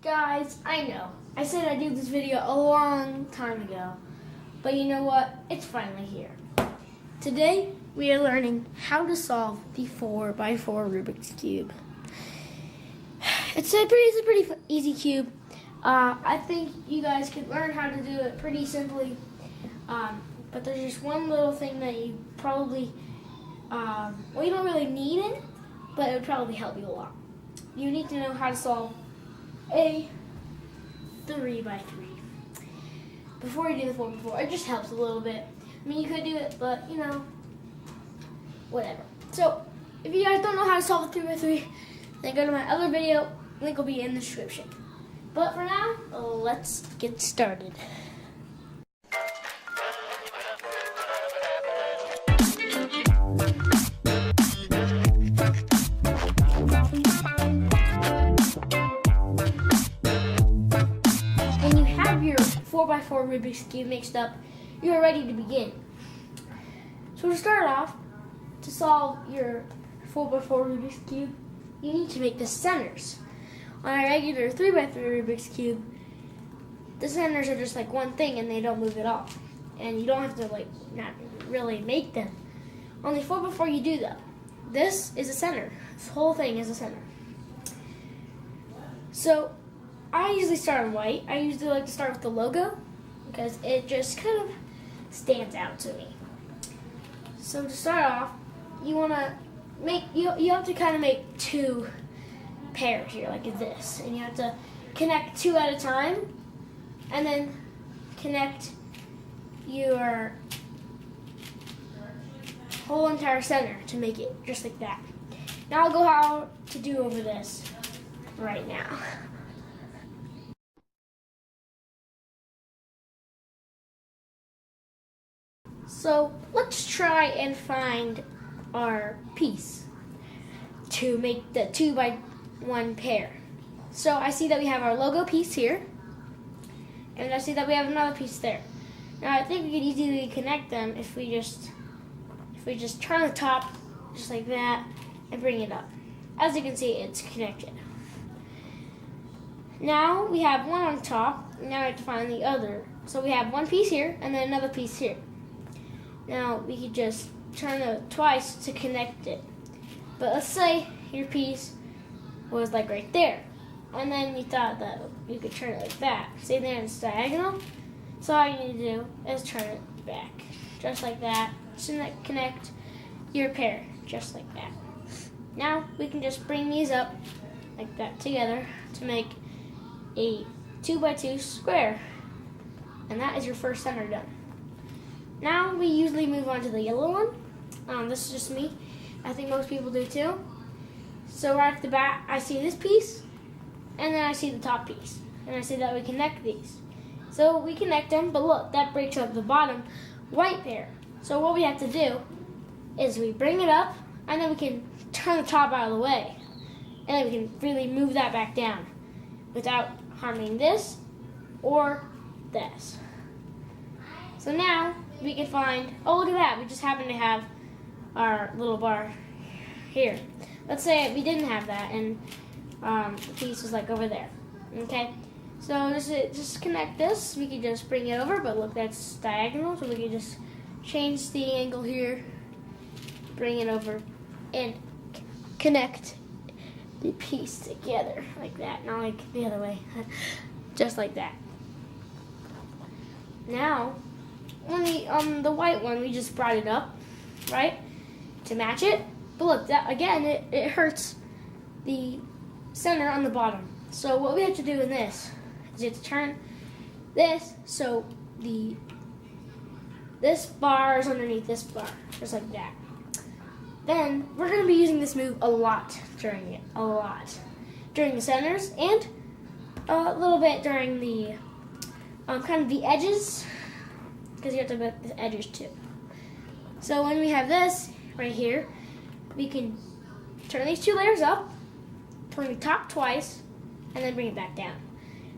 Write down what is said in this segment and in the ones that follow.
Guys, I know. I said I'd do this video a long time ago, but you know what? It's finally here. Today, we are learning how to solve the 4x4 Rubik's Cube. It's a pretty easy cube. I think you guys could learn how to do it pretty simply, but there's just one little thing that you probably, you don't really need it, but it would probably help you a lot. You need to know how to solve a 3x3. Before you do the 4x4, it just helps a little bit. I mean, you could do it, but, whatever. So, if you guys don't know how to solve a 3x3, then go to my other video. Link will be in the description. But for now, let's get started. When you have your 4x4 Rubik's Cube mixed up, you are ready to begin. So to start off, to solve your 4x4 Rubik's Cube, you need to make the centers. On a regular 3x3 Rubik's Cube, the centers are just like one thing and they don't move at all. And you don't have to not really make them. On the 4x4 you do though. This is a center. This whole thing is a center. So I usually start on white. I usually like to start with the logo because it just kind of stands out to me. So to start off, you want to make, you have to kind of make two pairs here like this, and you have to connect two at a time and then connect your whole entire center to make it just like that. Now I'll go how to do over this right now. So let's try and find our piece to make the 2x1 pair. So I see that we have our logo piece here, and I see that we have another piece there. Now I think we could easily connect them if we just turn the top just like that and bring it up. As you can see, it's connected. Now we have one on top. Now we have to find the other. So we have one piece here and then another piece here. Now we could just turn it twice to connect it. But let's say your piece was like right there, and then you thought that you could turn it like that. See there it's diagonal? So all you need to do is turn it back, just like that. Connect your pair, just like that. Now we can just bring these up like that together to make a 2x2 square. And that is your first center done. Now we usually move on to the yellow one. This is just me. I think most people do too. So right off the bat, I see this piece, and then I see the top piece. And I see that we connect these. So we connect them, but look, that breaks up the bottom white pair. So what we have to do is we bring it up, and then we can turn the top out of the way. And then we can really move that back down without harming this or this. So now we can find, oh look at that, we just happen to have our little bar here. Let's say we didn't have that and the piece is like over there, okay? So just connect this, we can just bring it over, but look, that's diagonal, so we can just change the angle here, bring it over, and connect the piece together like that, not like the other way, just like that. Now, on the white one, we just brought it up, right, to match it. But look, that again, it hurts the center on the bottom. So what we have to do in this is you have to turn this so this bar is underneath this bar, just like that. Then we're going to be using this move a lot during the centers and a little bit during the kind of the edges, because you have to make the edges too. So when we have this right here, we can turn these two layers up, turn the top twice, and then bring it back down.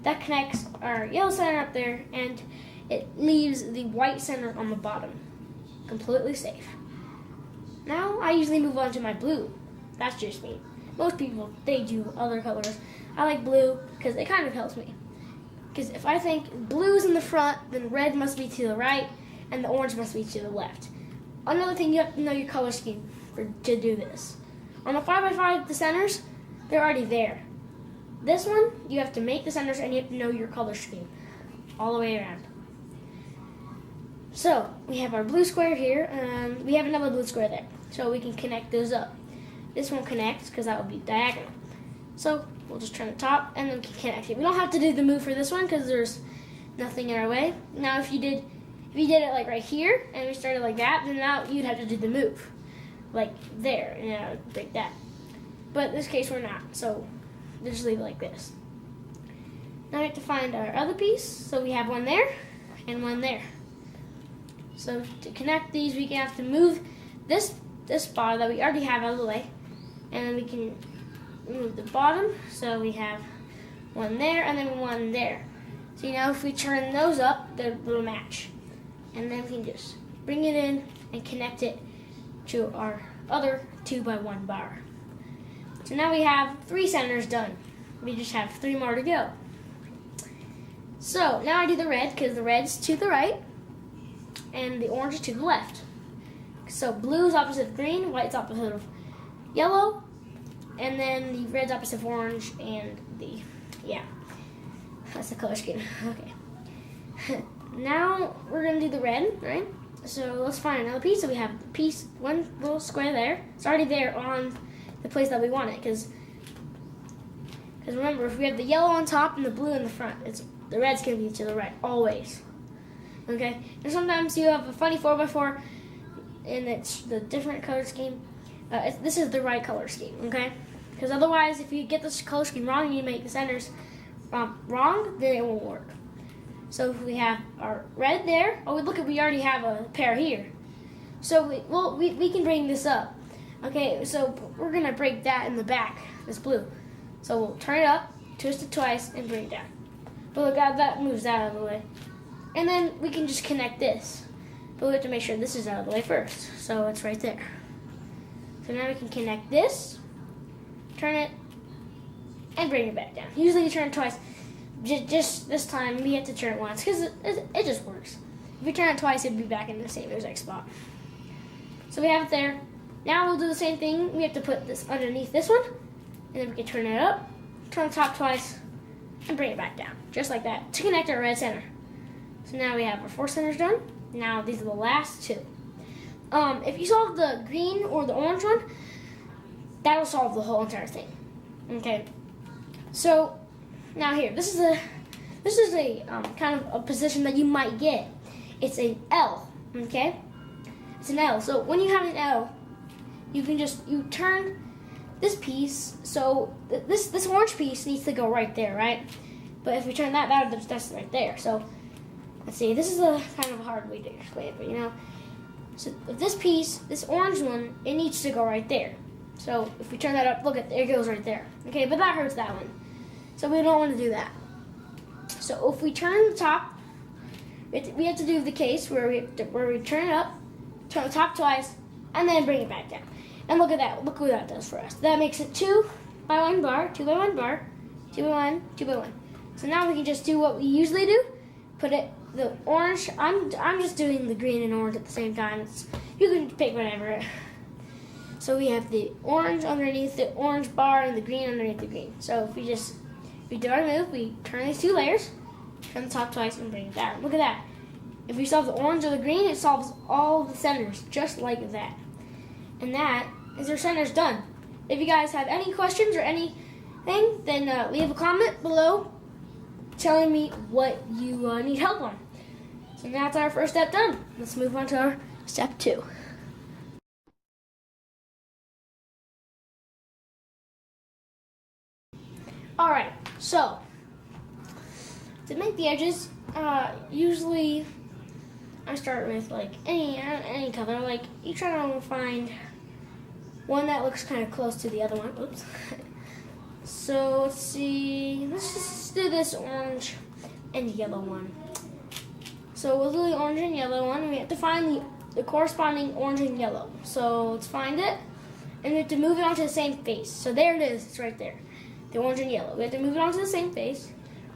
That connects our yellow center up there, and it leaves the white center on the bottom, completely safe. Now I usually move on to my blue. That's just me. Most people, they do other colors. I like blue because it kind of helps me. Because if I think blue's in the front, then red must be to the right, and the orange must be to the left. Another thing, you have to know your color scheme to do this. On the 5x5, the centers, they're already there. This one, you have to make the centers and you have to know your color scheme all the way around. So, we have our blue square here, and we have another blue square there. So we can connect those up. This won't connect because that would be diagonal. So, we'll just turn the top and then we can connect it. We don't have to do the move for this one because there's nothing in our way. Now, if you did it like right here and we started like that, then now you'd have to do the move. Like there, and like that. But in this case, we're not. So, we'll just leave it like this. Now we have to find our other piece. So we have one there and one there. So to connect these, we have to move this bar that we already have out of the way, and then we can move the bottom. So we have one there and then one there. So now if we turn those up, they'll match, and then we can just bring it in and connect it to our other 2x1 bar. So now we have 3 centers done. We just have 3 more to go. So now I do the red because the red's to the right and the orange is to the left. So blue is opposite of green, white's opposite of yellow, and then the red's opposite of orange, and that's the color scheme. Okay. Now we're gonna do the red, right? So let's find another piece. So we have one little square there. It's already there on the place that we want it, because remember, if we have the yellow on top and the blue in the front, the red's gonna be to the right always. Okay, and sometimes you have a funny 4x4 and it's the different color scheme. This is the right color scheme, okay? Because otherwise, if you get this color scheme wrong and you make the centers wrong, then it won't work. So if we have our red there, we already have a pair here. So we can bring this up. Okay, so we're gonna break that in the back, this blue. So we'll turn it up, twist it twice, and bring it down. But look, that moves out of the way. And then we can just connect this. But we have to make sure this is out of the way first. So it's right there. So now we can connect this, turn it, and bring it back down. Usually you turn it twice. Just this time we have to turn it once because it just works. If we turn it twice, it'd be back in the same exact spot. So we have it there. Now we'll do the same thing. We have to put this underneath this one, and then we can turn it up, turn the top twice, and bring it back down, just like that, to connect our red center. So now we have our 4 centers done. Now these are the last 2. If you solve the green or the orange one, that'll solve the whole entire thing. Okay. So now here, this is a kind of a position that you might get. It's an L. Okay. It's an L. So when you have an L, you can you turn this piece. So this orange piece needs to go right there, right? But if we turn that's right there. So let's see. This is a kind of a hard way to explain it, but So if this piece, this orange one, it needs to go right there. So if we turn that up, look at there it goes right there. Okay, but that hurts that one. So we don't want to do that. So if we turn the top, we have to do the case where we turn it up, turn the top twice, and then bring it back down. And look at that. Look what that does for us. That makes it 2x1 bar, 2x1 bar, 2x1, 2x1. So now we can just do what we usually do. Put it the orange. I'm just doing the green and orange at the same time. You can pick whatever. So we have the orange underneath the orange bar and the green underneath the green. So if we do our move, we turn these 2 layers, turn the top twice, and bring it down. Look at that. If we solve the orange or the green, it solves all the centers, just like that. And that is our centers done. If you guys have any questions or anything, then leave a comment below telling me what you need help on. So that's our first step done. Let's move on to our step 2. Alright, so to make the edges, usually I start with like any color. Like you try to find one that looks kind of close to the other one. Oops. So let's see. Let's just do this orange and yellow one. So we'll do the orange and yellow one. And we have to find the corresponding orange and yellow. So let's find it, and we have to move it onto the same face. So there it is. It's right there. the orange and yellow. We have to move it onto the same face.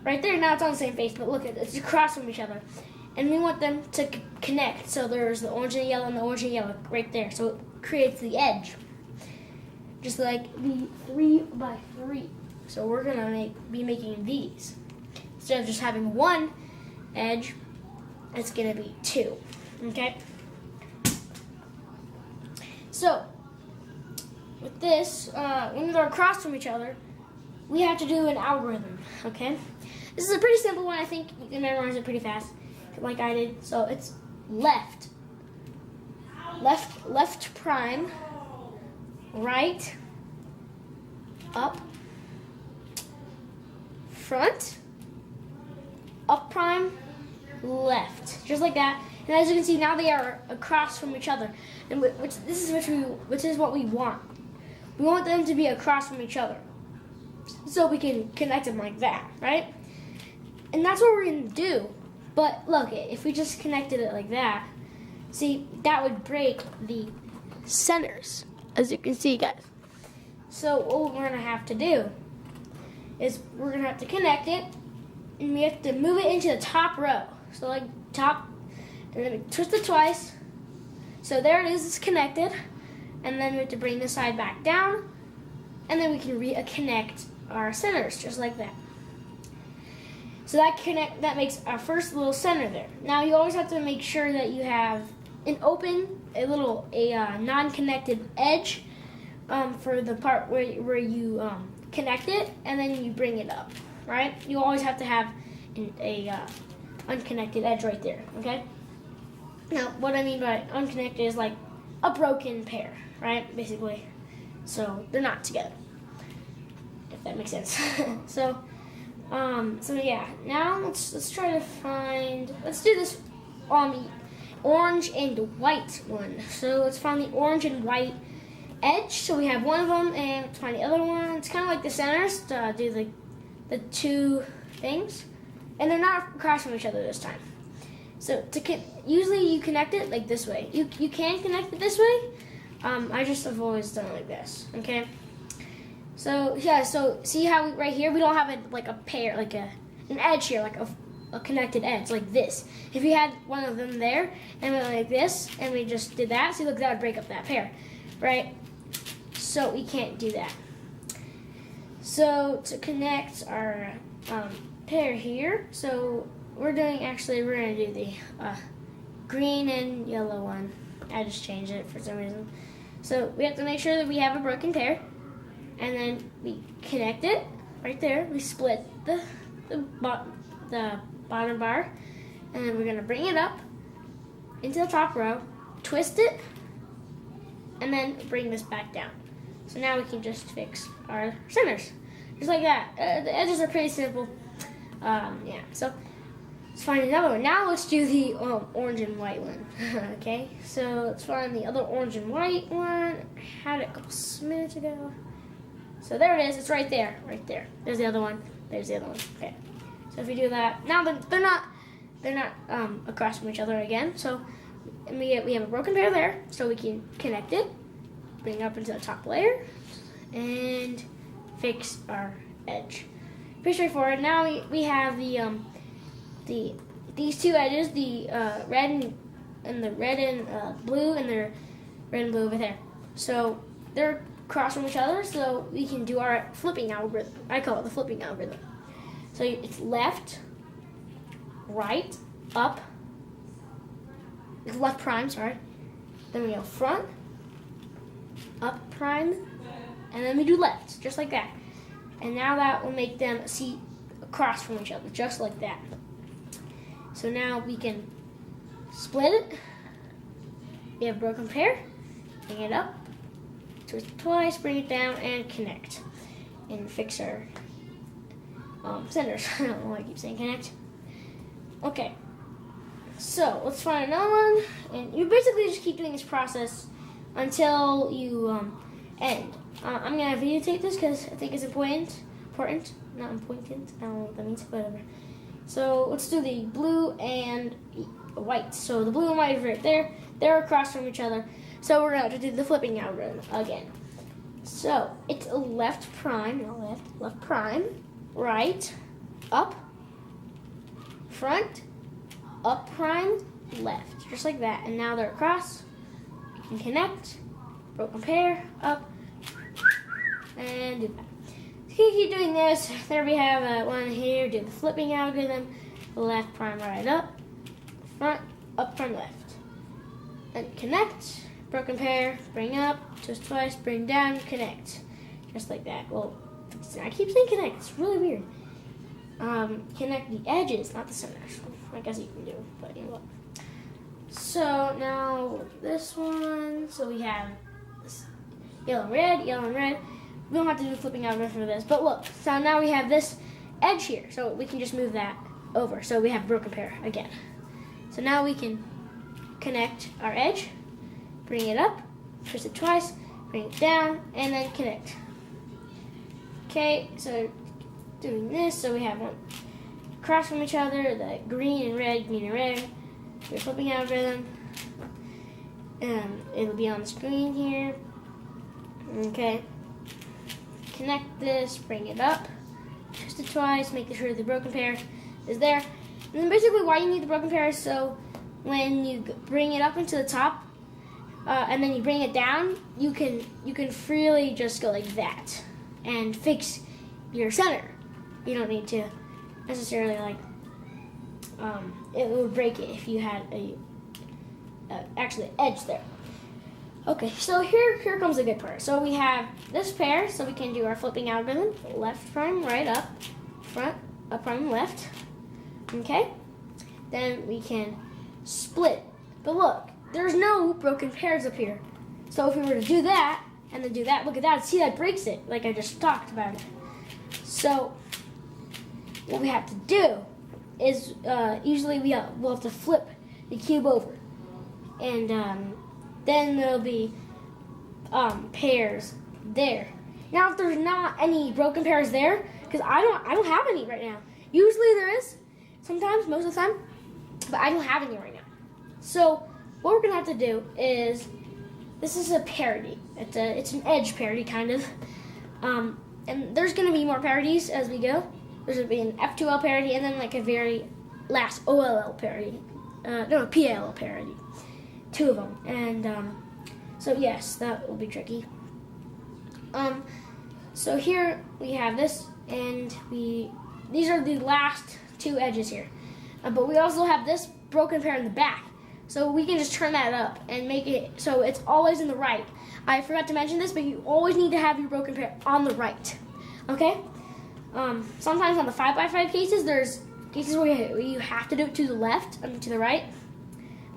Right there, now it's on the same face, but look, it's across from each other. And we want them to connect. So there's the orange and yellow and the orange and yellow right there. So it creates the edge. Just like the 3x3. So we're gonna be making these. Instead of just having one edge, it's gonna be two, okay? So, with this, when they're across from each other, we have to do an algorithm, okay? This is a pretty simple one. I think you can memorize it pretty fast, like I did. So it's left prime, right, up, front, up prime, left, just like that. And as you can see, now they are across from each other, and this is what we want. We want them to be across from each other, so we can connect them like that, right? And that's what we're gonna do. But look, if we just connected it like that, see, that would break the centers, as you can see, guys. So what we're gonna have to do is we're gonna have to connect it, and we have to move it into the top row. So like top, and then we twist it twice. So there it is, it's connected. And then we have to bring the side back down, and then we can reconnect our centers, just like that. So that makes our first little center there. Now you always have to make sure that you have a non-connected edge for the part where you connect it, and then you bring it up, right? You always have to have a unconnected edge right there, okay? Now, what I mean by unconnected is like a broken pair, right? Basically, so they're not together, if that makes sense. So yeah. Now let's try to find. Let's do this on the orange and white one. So let's find the orange and white edge. So we have one of them, and let's find the other one. It's kind of like the centers to do the two things, and they're not across from each other this time. So usually you connect it like this way. You can connect it this way. I just have always done it like this. Okay. So yeah. So see how right here we don't have a pair, like an edge here, like a connected edge like this. If you had one of them there and went like this, and we just did that, see, look, that would break up that pair, right? So we can't do that. So to connect our pair here, so we're gonna do the green and yellow one. I just changed it for some reason. So we have to make sure that we have a broken pair, and then we connect it right there. We split the bottom bar, and then we're gonna bring it up into the top row, twist it, and then bring this back down. So now we can just fix our centers, just like that. The edges are pretty simple. Yeah. So let's find another one. Now let's do the orange and white one. Okay. So let's find the other orange and white one. I had it a couple minutes ago. So there it is. It's right there. Right there. There's the other one. There's the other one. Okay. So if we do that, now they're not across from each other again. So we have a broken pair there, so we can connect it, bring it up into the top layer, and fix our edge. Pretty straightforward. Now we have these two edges, the red and blue, and the red and blue over there. So they're across from each other, so we can do our flipping algorithm. I call it the flipping algorithm. So it's left, right, up, left prime, sorry. Then we go front, up prime, and then we do left, just like that. And now that will make them see across from each other, just like that. So now we can split it. We have a broken pair, bring it up, twist it twice, bring it down, and connect. And fix our centers. I don't know why I keep saying connect. Okay, so let's find another one, and you basically just keep doing this process until you end. I'm gonna videotape this because I think it's important. Not important. I don't know what that means, whatever. So let's do the blue and white. So the blue and white is right there. They're across from each other. So we're going to do the flipping algorithm again. So it's a left prime, left prime, right, up, front, up prime, left, just like that. And now they're across. You can connect, broken pair, up, and do that. So keep doing this. There we have one here. Do the flipping algorithm. Left prime, right, up, front, up prime, left. And connect, broken pair, bring up, twist twice, bring down, connect. Just like that. Well, I keep saying connect. It's really weird. Connect the edges, not the center. I guess you can do, but you know what. So now this one. So we have this yellow and red, yellow and red. We don't have to do flipping algorithm for this, but look. So now we have this edge here, so we can just move that over. So we have broken pair again. So now we can connect our edge, bring it up, twist it twice, bring it down, and then connect. Okay, so doing this, so we have one across from each other, the green and red, We're flipping algorithm. It'll be on the screen here. Okay. Connect this, bring it up, twist it twice, making sure the broken pair is there. And then basically why you need the broken pair is so when you bring it up into the top and then you bring it down, you can freely just go like that and fix your center. You don't need to necessarily like it would break it if you had actually an edge there. Okay, so here comes the good part. So we have this pair, so we can do our flipping algorithm. Left prime, right, up, front, up prime, left. Okay, then we can split. But look, there's no broken pairs up here. So if we were to do that, and then do that, look at that, see that breaks it, like I just talked about it. So what we have to do is, usually we'll have to flip the cube over. And then there'll be pairs there. Now if there's not any broken pairs there, because I don't have any right now. Usually there is, sometimes, most of the time, but I don't have any right now. So what we're gonna have to do is, this is a parity. It's an edge parity kind of, and there's gonna be more parities as we go. There's gonna be an F2L parity and then like a very last OLL parity, PLL parity, 2 of them, and so yes, that will be tricky. So here we have this, and these are the last 2 edges here, but we also have this broken pair in the back. So we can just turn that up and make it so it's always in the right. I forgot to mention this, but you always need to have your broken pair on the right. Okay? Sometimes on the 5x5 cases, there's cases where you have to do it to the left and to the right.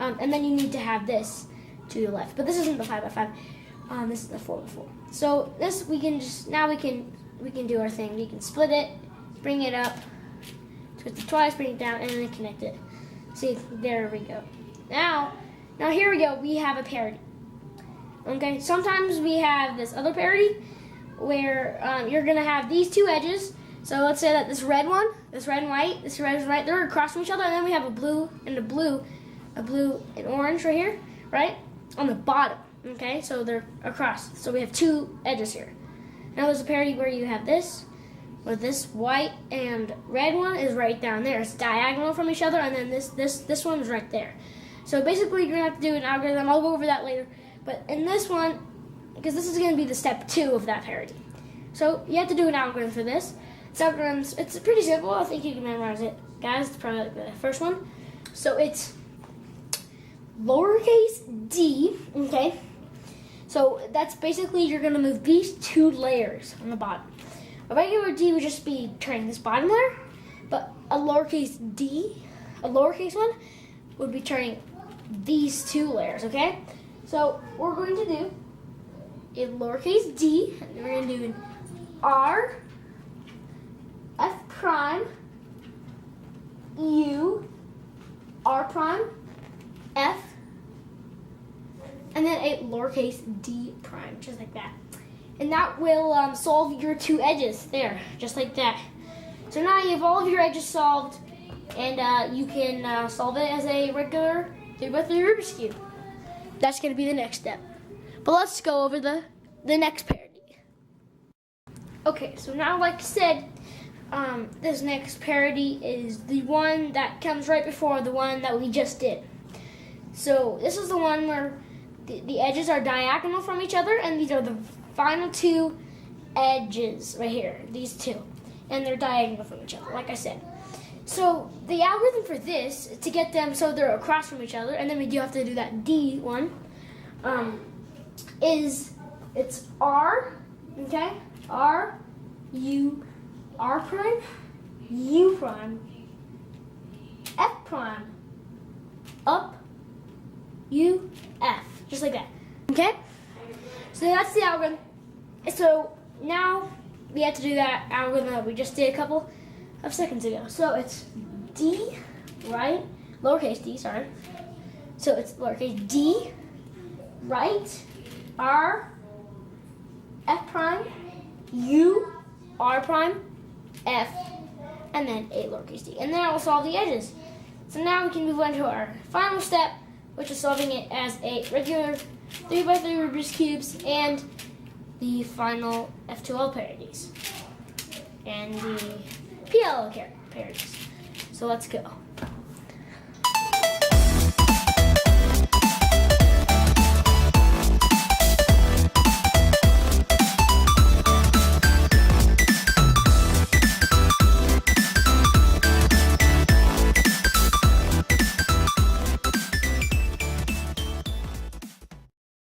And then you need to have this to the left. But this isn't the 5x5. This is the 4x4. So this we can just, now we can do our thing. We can split it, bring it up, twist it twice, bring it down, and then connect it. See, there we go. Now here we go, we have a parity. Okay, sometimes we have this other parity where you're gonna have these 2 edges. So let's say that this red and white, they're across from each other, and then we have a blue and orange right here, right? On the bottom, okay? So they're across, so we have 2 edges here. Now there's a parity where you have this, where this white and red one is right down there. It's diagonal from each other, and then this one is right there. So basically, you're gonna have to do an algorithm. I'll go over that later. But in this one, because this is gonna be the step 2 of that parity, so you have to do an algorithm for this. It's pretty simple. I think you can memorize it, guys. It's probably like the first one. So it's lowercase d. Okay. So that's basically you're gonna move these 2 layers on the bottom. A regular d would just be turning this bottom layer, but a lowercase d, a lowercase one, would be turning these 2 layers, okay? So we're going to do a lowercase d, and we're going to do an R, F prime, U, R prime, F, and then a lowercase d prime, just like that. And that will solve your 2 edges there, just like that. So now you have all of your edges solved, and you can solve it as a regular 3x3 Rubik's Cube. That's going to be the next step. But let's go over the next parity. Okay, so now, like I said, this next parity is the one that comes right before the one that we just did. So this is the one where the edges are diagonal from each other, and these are the final two edges right here, these two. And they're diagonal from each other, like I said. So the algorithm for this, to get them so they're across from each other, and then we do have to do that D one, it's R, okay? R, U, R prime, U prime, F prime, up, U, F, just like that, okay? So that's the algorithm. So now we have to do that algorithm that we just did a couple of seconds ago. So it's D, right? Lowercase d, sorry. So it's lowercase d, right, R, F prime, U, R prime, F, and then a lowercase d. And then it will solve the edges. So now we can move on to our final step, which is solving it as a regular 3x3 Rubik's Cubes and the final F2L parities and the PLL parities. So let's go.